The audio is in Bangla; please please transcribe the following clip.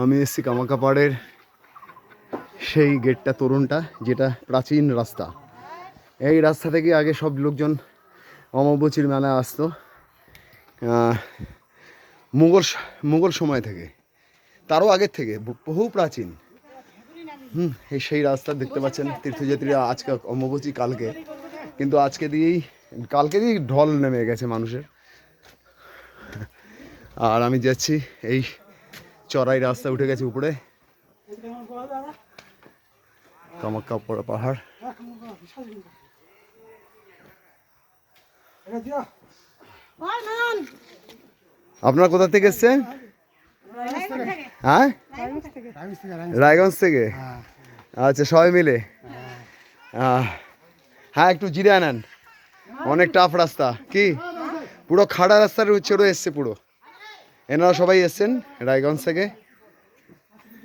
আমি এসেছি কামাখ্যা পাহাড়ের সেই গেটটা, তরুণটা, যেটা প্রাচীন রাস্তা। এই রাস্তা থেকে আগে সব লোকজন অমাবস্যার মেলায় আসতো, মুঘল সময় থেকে, তারও আগের থেকে, বহু প্রাচীন। এই সেই রাস্তা দেখতে পাচ্ছেন তীর্থযাত্রীরা আজকে অমাবস্যা কালকে, কিন্তু কালকে দিয়েই ঢল নেমে গেছে মানুষের। আর আমি যাচ্ছি এই চড়াই রাস্তা, উঠে গেছে উপরে কামাখ্যা পাহাড়। আপনার কোথা থেকে এসছেন? হ্যাঁ, রায়গঞ্জ থেকে। আচ্ছা, সবাই মিলে। হ্যাঁ, একটু জিরে নেন, অনেক টাফ রাস্তা, কি পুরো খাড়া রাস্তার চড়ে এসছে পুরো। এনারা সবাই এসছেন রায়গঞ্জ থেকে।